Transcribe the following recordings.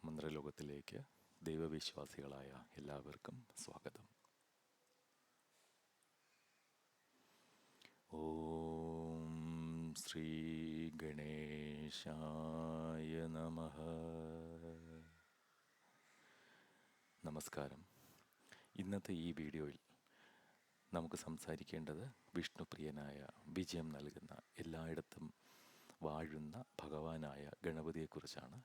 മന്ത്രലോകത്തിലേക്ക് ദൈവവിശ്വാസികളായ എല്ലാവർക്കും സ്വാഗതം. ഓം ശ്രീ ഗണേശായ നമഃ. നമസ്കാരം. ഇന്നത്തെ ഈ വീഡിയോയിൽ നമുക്ക് സംസാരിക്കേണ്ടത് വിഷ്ണുപ്രിയനായ, വിജയം നൽകുന്ന, എല്ലായിടത്തും വാഴുന്ന ഭഗവാനായ ഗണപതിയെക്കുറിച്ചാണ്.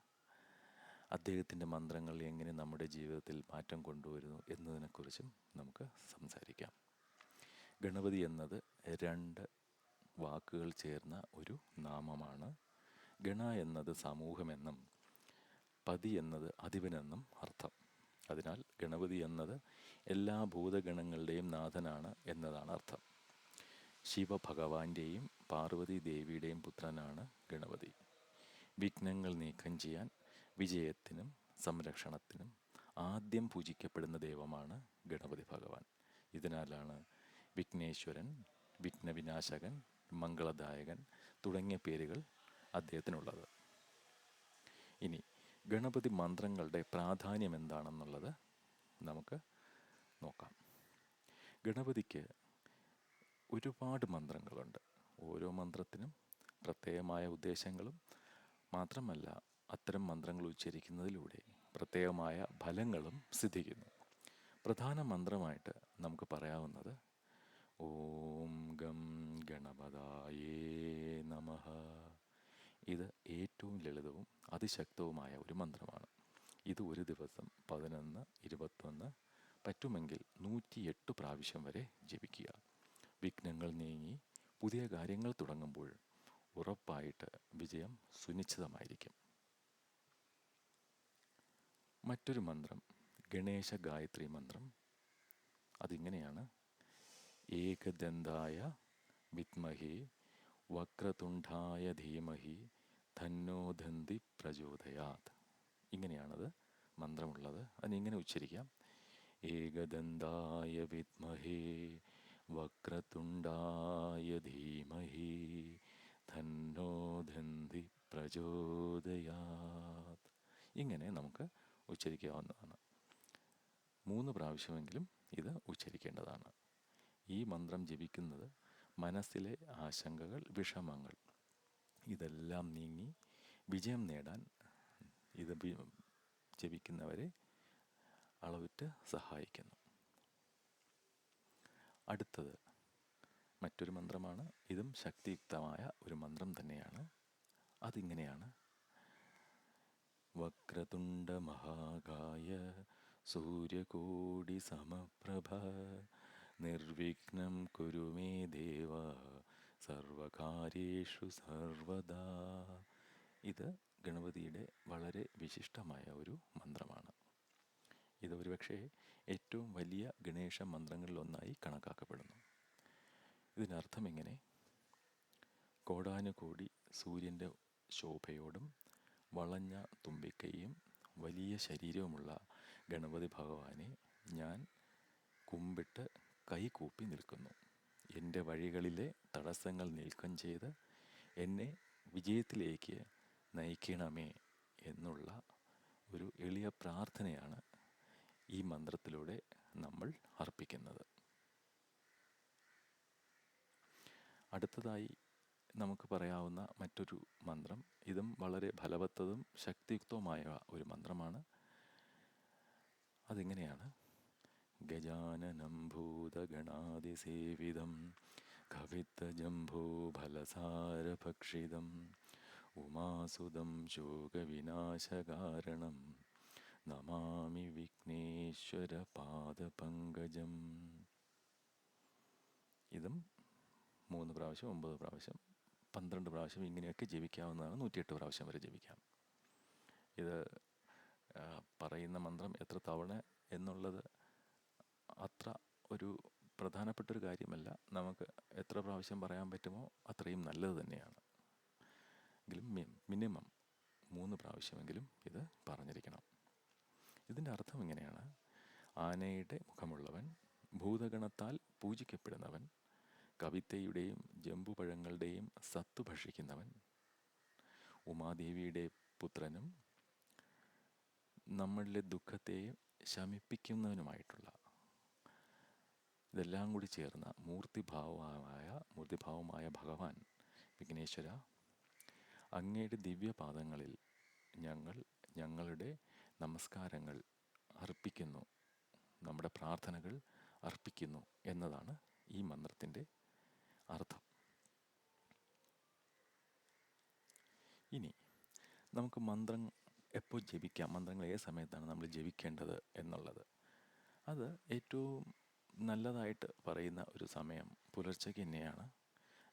അദ്ദേഹത്തിൻ്റെ മന്ത്രങ്ങൾ എങ്ങനെ നമ്മുടെ ജീവിതത്തിൽ മാറ്റം കൊണ്ടുവരുന്നു എന്നതിനെക്കുറിച്ചും നമുക്ക് സംസാരിക്കാം. ഗണപതി എന്നത് 2 വാക്കുകൾ ചേർന്ന ഒരു നാമമാണ്. ഗണ എന്നത് സമൂഹമെന്നും പതി എന്നത് അധിപനെന്നും അർത്ഥം. അതിനാൽ ഗണപതി എന്നത് എല്ലാ ഭൂതഗണങ്ങളുടെയും നാഥനാണ് എന്നതാണ് അർത്ഥം. ശിവഭഗവാന്റെയും പാർവതി ദേവിയുടെയും പുത്രനാണ് ഗണപതി. വിഘ്നങ്ങൾ നീക്കം ചെയ്യാൻ, വിജയത്തിനും സംരക്ഷണത്തിനും ആദ്യം പൂജിക്കപ്പെടുന്ന ദൈവമാണ് ഗണപതി ഭഗവാൻ. ഇതിനാലാണ് വിഘ്നേശ്വരൻ, വിഘ്നവിനാശകൻ, മംഗളദായകൻ തുടങ്ങിയ പേരുകൾ അദ്ദേഹത്തിനുള്ളത്. ഇനി ഗണപതി മന്ത്രങ്ങളുടെ പ്രാധാന്യം എന്താണെന്നുള്ളത് നമുക്ക് നോക്കാം. ഗണപതിക്ക് ഒരുപാട് മന്ത്രങ്ങളുണ്ട്. ഓരോ മന്ത്രത്തിനും പ്രത്യേകമായ ഉദ്ദേശങ്ങളും മാത്രമല്ല, അത്തരം മന്ത്രങ്ങൾ ഉച്ചരിക്കുന്നതിലൂടെ പ്രത്യേകമായ ഫലങ്ങളും സിദ്ധിക്കുന്നു. പ്രധാന മന്ത്രമായിട്ട് നമുക്ക് പറയാവുന്നത് ഓം ഗം ഗണപതായേ നമഃ. ഇത് ഏറ്റവും ലളിതവും അതിശക്തവുമായ ഒരു മന്ത്രമാണ്. ഇത് ഒരു ദിവസം 11, 21, പറ്റുമെങ്കിൽ 108 പ്രാവശ്യം വരെ ജപിക്കുക. വിഘ്നങ്ങൾ നീങ്ങി പുതിയ കാര്യങ്ങൾ തുടങ്ങുമ്പോൾ ഉറപ്പായിട്ട് വിജയം സുനിശ്ചിതമായിരിക്കും. മറ്റൊരു മന്ത്രം ഗണേശ ഗായത്രി മന്ത്രം. അതിങ്ങനെയാണ്: ഏകദന്തായ വിദ്മഹി വക്രതുണ്ഡായ ധീമഹി തന്നോ ദന്തി പ്രചോദയാത്. ഇങ്ങനെയാണത് മന്ത്രമുള്ളത്. അതിനിങ്ങനെ ഉച്ചരിക്കാം: ഏകദന്തായ വിദ്മഹി വക്രതുണ്ഡായ ധീമഹി തന്നോ ദന്തി പ്രചോദയാത്. ഇങ്ങനെ നമുക്ക് ഉച്ചരിക്കാവുന്നതാണ്. 3 പ്രാവശ്യമെങ്കിലും ഇത് ഉച്ചരിക്കേണ്ടതാണ്. ഈ മന്ത്രം ജപിക്കുന്നത് മനസ്സിലെ ആശങ്കകൾ, വിഷമങ്ങൾ ഇതെല്ലാം നീങ്ങി വിജയം നേടാൻ ഇത് ജപിക്കുന്നവരെ അളവുറ്റ് സഹായിക്കുന്നു. അടുത്തത് മറ്റൊരു മന്ത്രമാണ്. ഇതും ശക്തിയുക്തമായ ഒരു മന്ത്രം തന്നെയാണ്. അതിങ്ങനെയാണ്: വക്രതുണ്ഡ മഹാകായ സൂര്യകോടി സമപ്രഭ നിർവിഘ്നം കുരു മേ ദേവ സർവകാര്യേഷു സർവദാ. ഇത് ഗണപതിയുടെ വളരെ വിശിഷ്ടമായ ഒരു മന്ത്രമാണ്. ഇത് ഒരുപക്ഷെ ഏറ്റവും വലിയ ഗണേശ മന്ത്രങ്ങളിലൊന്നായി കണക്കാക്കപ്പെടുന്നു. ഇതിനർത്ഥം ഇങ്ങനെ: കോടാനുകോടി സൂര്യൻ്റെ ശോഭയോടും വളഞ്ഞ തുമ്പിക്കൈയും വലിയ ശരീരവുമുള്ള ഗണപതി ഭഗവാനെ ഞാൻ കുമ്പിട്ട് കൈകൂപ്പി നിൽക്കുന്നു. എൻ്റെ വഴികളിലെ തടസ്സങ്ങൾ നീക്കം ചെയ്ത് എന്നെ വിജയത്തിലേക്ക് നയിക്കണമേ എന്നുള്ള ഒരു എളിയ പ്രാർത്ഥനയാണ് ഈ മന്ത്രത്തിലൂടെ നമ്മൾ അർപ്പിക്കുന്നത്. അടുത്തതായി നമുക്ക് പറയാവുന്ന മറ്റൊരു മന്ത്രം, ഇതും വളരെ ഫലവത്തതും ശക്തിയുക്തവുമായ ഒരു മന്ത്രമാണ്. അതിങ്ങനെയാണ്: ഗജാനനം ഭൂതഗണാതിസേവിതം കവിത്തജംഭൂഫലസാരഭക്ഷിതം ഉമാസുതം ശോകവിനാശകാരണം നമാമി വിഘ്നേശ്വര പാദപങ്കജം. ഇതും 3 പ്രാവശ്യം, 9 പ്രാവശ്യം, 12 പ്രാവശ്യം ഇങ്ങനെയൊക്കെ ജപിക്കാവുന്നതാണ്. 108 പ്രാവശ്യം വരെ ജപിക്കാം. ഇത് പറയുന്ന മന്ത്രം എത്ര തവണ എന്നുള്ളത് അത്ര ഒരു പ്രധാനപ്പെട്ടൊരു കാര്യമല്ല. നമുക്ക് എത്ര പ്രാവശ്യം പറയാൻ പറ്റുമോ അത്രയും നല്ലത് തന്നെയാണ്. എങ്കിലും മിനിമം 3 പ്രാവശ്യമെങ്കിലും ഇത് പറഞ്ഞിരിക്കണം. ഇതിൻ്റെ അർത്ഥം ഇങ്ങനെയാണ്: ആനയുടെ മുഖമുള്ളവൻ, ഭൂതഗണത്താൽ പൂജിക്കപ്പെടുന്നവൻ, കവിത്തയുടെയും ജമ്പുപഴങ്ങളുടെയും സത്ത് ഭക്ഷിക്കുന്നവൻ, ഉമാദേവിയുടെ പുത്രനും നമ്മളിലെ ദുഃഖത്തെ ശമിപ്പിക്കുന്നതിനുമായിട്ടുള്ള, ഇതെല്ലാം കൂടി ചേർന്ന മൂർത്തിഭാവമായ ഭഗവാൻ വിഘ്നേശ്വര, അങ്ങയുടെ ദിവ്യപാദങ്ങളിൽ ഞങ്ങൾ ഞങ്ങളുടെ നമസ്കാരങ്ങൾ അർപ്പിക്കുന്നു, നമ്മുടെ പ്രാർത്ഥനകൾ അർപ്പിക്കുന്നു എന്നതാണ് ഈ മന്ത്രത്തിൻ്റെ അർത്ഥം. ഇനി നമുക്ക് മന്ത്രം എപ്പോൾ ജപിക്കാം, മന്ത്രങ്ങൾ ഏത് സമയത്താണ് നമ്മൾ ജപിക്കേണ്ടത് എന്നുള്ളത്, അത് ഏറ്റവും നല്ലതായിട്ട് പറയുന്ന ഒരു സമയം പുലർച്ചയ്ക്ക് തന്നെയാണ്.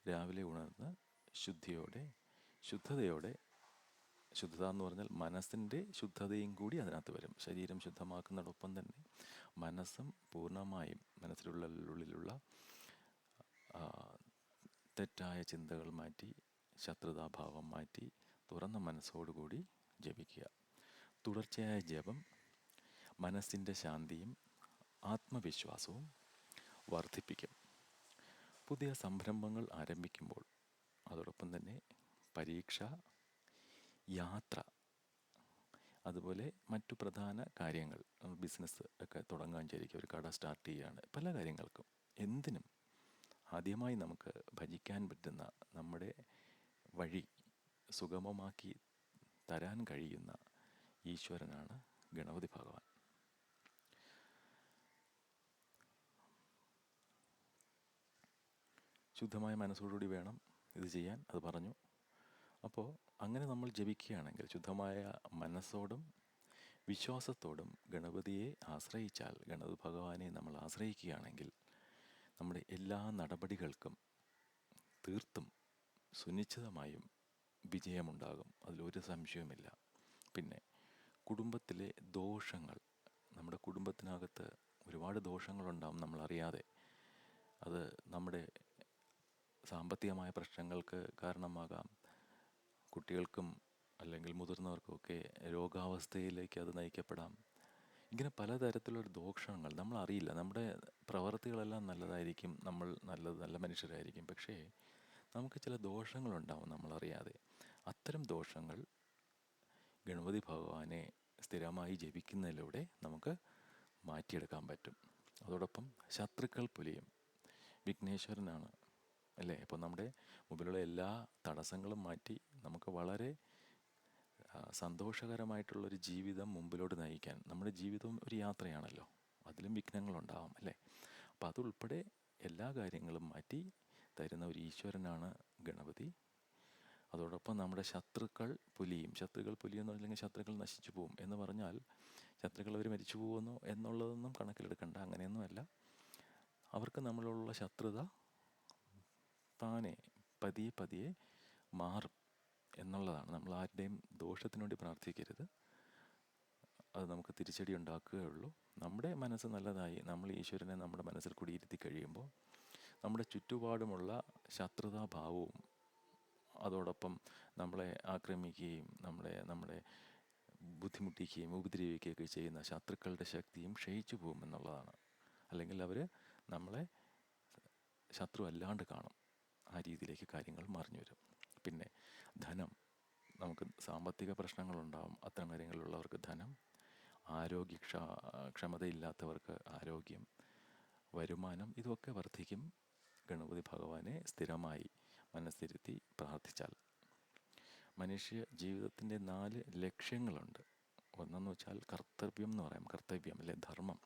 രാവിലെ ഉണർന്ന് ശുദ്ധതയോടെ, ശുദ്ധത എന്ന് പറഞ്ഞാൽ മനസ്സിൻ്റെ ശുദ്ധതയും കൂടി അതിനകത്ത് വരും. ശരീരം ശുദ്ധമാക്കുന്നതോടൊപ്പം തന്നെ മനസ്സും പൂർണ്ണമായും, മനസ്സിലുള്ളിലുള്ള തെറ്റായ ചിന്തകൾ മാറ്റി, ശത്രുതാഭാവം മാറ്റി, തുറന്ന മനസ്സോടുകൂടി ജപിക്കുക. തുടർച്ചയായ ജപം മനസ്സിൻ്റെ ശാന്തിയും ആത്മവിശ്വാസവും വർദ്ധിപ്പിക്കും. പുതിയ സംരംഭങ്ങൾ ആരംഭിക്കുമ്പോൾ, അതോടൊപ്പം തന്നെ പരീക്ഷ, യാത്ര, അതുപോലെ മറ്റു പ്രധാന കാര്യങ്ങൾ, ബിസിനസ് ഒക്കെ തുടങ്ങാൻ വിചാരിക്കുക, ഒരു കട സ്റ്റാർട്ട് ചെയ്യുകയാണ്, പല കാര്യങ്ങൾക്കും എന്തിനും ആദ്യമായി നമുക്ക് ഭജിക്കാൻ പറ്റുന്ന, നമ്മുടെ വഴി സുഗമമാക്കി തരാൻ കഴിയുന്ന ഈശ്വരനാണ് ഗണപതി ഭഗവാൻ. ശുദ്ധമായ മനസ്സോടുകൂടി വേണം ഇത് ചെയ്യാൻ, അത് പറഞ്ഞു. അപ്പോൾ അങ്ങനെ നമ്മൾ ജപിക്കുകയാണെങ്കിൽ, ശുദ്ധമായ മനസ്സോടും വിശ്വാസത്തോടും ഗണപതിയെ ആശ്രയിച്ചാൽ, ഗണപതി ഭഗവാനെ നമ്മൾ ആശ്രയിക്കുകയാണെങ്കിൽ, നമ്മുടെ എല്ലാ നടപടികൾക്കും തീർത്തും സുനിശ്ചിതമായും വിജയമുണ്ടാകും. അതിലൊരു സംശയവുമില്ല. പിന്നെ കുടുംബത്തിലെ ദോഷങ്ങൾ, നമ്മുടെ കുടുംബത്തിനകത്ത് ഒരുപാട് ദോഷങ്ങളുണ്ടാകും നമ്മളറിയാതെ. അത് നമ്മുടെ സാമ്പത്തികമായ പ്രശ്നങ്ങൾക്ക് കാരണമാകാം, കുട്ടികൾക്കും അല്ലെങ്കിൽ മുതിർന്നവർക്കുമൊക്കെ രോഗാവസ്ഥയിലേക്ക് അത് നയിക്കപ്പെടാം. ഇങ്ങനെ പലതരത്തിലുള്ള ദോഷങ്ങൾ നമ്മളറിയില്ല. നമ്മുടെ പ്രവർത്തികളെല്ലാം നല്ലതായിരിക്കും, നമ്മൾ നല്ല മനുഷ്യരായിരിക്കും, പക്ഷേ നമുക്ക് ചില ദോഷങ്ങളുണ്ടാവും നമ്മളറിയാതെ. അത്തരം ദോഷങ്ങൾ ഗണപതി ഭഗവാനെ സ്ഥിരമായി ജപിക്കുന്നതിലൂടെ നമുക്ക് മാറ്റിയെടുക്കാൻ പറ്റും. അതോടൊപ്പം ശത്രുക്കൾ പൊലിയും. വിഘ്നേശ്വരനാണ് അല്ലേ? അപ്പോൾ നമ്മുടെ മുമ്പിലുള്ള എല്ലാ തടസ്സങ്ങളും മാറ്റി നമുക്ക് വളരെ സന്തോഷകരമായിട്ടുള്ളൊരു ജീവിതം മുമ്പിലോട്ട് നയിക്കാൻ, നമ്മുടെ ജീവിതം ഒരു യാത്രയാണല്ലോ, അതിലും വിഘ്നങ്ങളുണ്ടാവാം അല്ലേ? അപ്പോൾ അതുൾപ്പെടെ എല്ലാ കാര്യങ്ങളും മാറ്റി തരുന്ന ഒരു ഈശ്വരനാണ് ഗണപതി. അതോടൊപ്പം നമ്മുടെ ശത്രുക്കൾ പൊലിയെന്ന് പറഞ്ഞില്ലെങ്കിൽ ശത്രുക്കൾ നശിച്ചു പോകും എന്ന് പറഞ്ഞാൽ ശത്രുക്കൾ അവർ മരിച്ചു പോകുമെന്നോ എന്നുള്ളതൊന്നും കണക്കിലെടുക്കണ്ട, അങ്ങനെയൊന്നുമല്ല. അവർക്ക് നമ്മളുള്ള ശത്രുത താനെ പതിയെ മാറും എന്നുള്ളതാണ്. നമ്മൾ ആരുടെയും ദോഷത്തിനു വേണ്ടി പ്രാർത്ഥിക്കരുത്, അത് നമുക്ക് തിരിച്ചടി ഉണ്ടാക്കുകയുള്ളൂ. നമ്മുടെ മനസ്സ് നല്ലതായി നമ്മൾ ഈശ്വരനെ നമ്മുടെ മനസ്സിൽ കൂടി ഇരുത്തി കഴിയുമ്പോൾ നമ്മുടെ ചുറ്റുപാടുമുള്ള ശത്രുതാഭാവവും, അതോടൊപ്പം നമ്മളെ ആക്രമിക്കുകയും നമ്മളെ ബുദ്ധിമുട്ടിക്കുകയും ഉപദ്രവിക്കുകയൊക്കെ ചെയ്യുന്ന ശത്രുക്കളുടെ ശക്തിയും ക്ഷയിച്ചു പോകുമെന്നുള്ളതാണ്. അല്ലെങ്കിൽ അവർ നമ്മളെ ശത്രു അല്ലാണ്ട് കാണും. ആ രീതിയിലേക്ക് കാര്യങ്ങൾ മറിഞ്ഞു വരും. പിന്നെ ധനം, നമുക്ക് സാമ്പത്തിക പ്രശ്നങ്ങളുണ്ടാകും. അത്തരം കാര്യങ്ങളിലുള്ളവർക്ക് ധനം, ക്ഷമതയില്ലാത്തവർക്ക് ആരോഗ്യം, വരുമാനം, ഇതൊക്കെ വർദ്ധിക്കും ഗണപതി ഭഗവാനെ സ്ഥിരമായി മനസ്സിരുത്തി പ്രാർത്ഥിച്ചാൽ. മനുഷ്യ ജീവിതത്തിൻ്റെ 4 ലക്ഷ്യങ്ങളുണ്ട്. ഒന്നെന്ന് വെച്ചാൽ കർത്തവ്യം എന്ന് പറയാം, കർത്തവ്യം അല്ലെ, ധർമ്മം.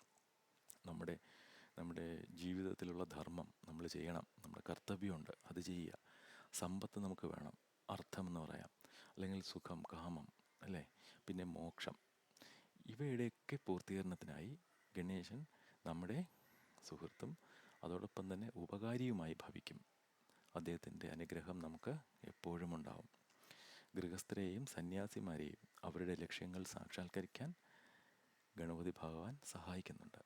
നമ്മുടെ ജീവിതത്തിലുള്ള ധർമ്മം നമ്മൾ ചെയ്യണം, നമ്മുടെ കർത്തവ്യമുണ്ട്, അത് ചെയ്യുക. സമ്പത്ത് നമുക്ക് വേണം, അർത്ഥം എന്ന് പറയാം, അല്ലെങ്കിൽ സുഖം, കാമം അല്ലേ, പിന്നെ മോക്ഷം. ഇവയുടെയൊക്കെ പൂർത്തീകരണത്തിനായി ഗണേശൻ നമ്മുടെ സുഹൃത്തും അതോടൊപ്പം തന്നെ ഉപകാരിയുമായി ഭവിക്കും. അദ്ദേഹത്തിൻ്റെ അനുഗ്രഹം നമുക്ക് എപ്പോഴും ഉണ്ടാവും. ഗൃഹസ്ഥരെയും സന്യാസിമാരെയും അവരുടെ ലക്ഷ്യങ്ങൾ സാക്ഷാത്കരിക്കാൻ ഗണപതി ഭഗവാൻ സഹായിക്കുന്നുണ്ട്.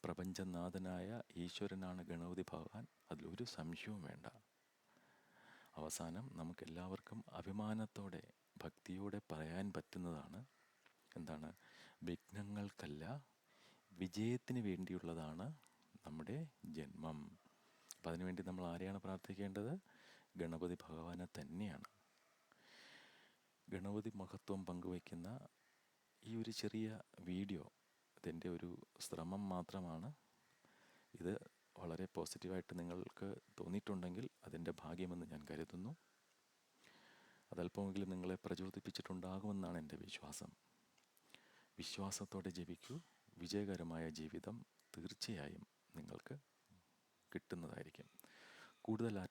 പ്രപഞ്ചനാഥനായ ഈശ്വരനാണ് ഗണപതി ഭഗവാൻ, അതിലൊരു സംശയവും വേണ്ട. അവസാനം നമുക്കെല്ലാവർക്കും അഭിമാനത്തോടെ ഭക്തിയോടെ പറയാൻ പറ്റുന്നതാണ് എന്താണ്? വിഘ്നങ്ങൾക്കല്ല, വിജയത്തിന് വേണ്ടിയുള്ളതാണ് നമ്മുടെ ജന്മം. അപ്പം അതിനുവേണ്ടി നമ്മൾ ആരെയാണ് പ്രാർത്ഥിക്കേണ്ടത്? ഗണപതി ഭഗവാനെ തന്നെയാണ്. ഗണപതി മഹത്വം പങ്കുവയ്ക്കുന്ന ഈ ഒരു ചെറിയ വീഡിയോ ഇതിൻ്റെ ഒരു ശ്രമം മാത്രമാണ്. ഇത് വളരെ പോസിറ്റീവായിട്ട് നിങ്ങൾക്ക് തോന്നിയിട്ടുണ്ടെങ്കിൽ അതിൻ്റെ ഭാഗ്യമെന്ന് ഞാൻ കരുതുന്നു. അതല്പമെങ്കിലും നിങ്ങളെ പ്രചോദിപ്പിച്ചിട്ടുണ്ടാകുമെന്നാണ് എൻ്റെ വിശ്വാസം. വിശ്വാസത്തോടെ ജപിക്കൂ. വിജയകരമായ ജീവിതം തീർച്ചയായും നിങ്ങൾക്ക് കിട്ടുന്നതായിരിക്കും. കൂടുതൽ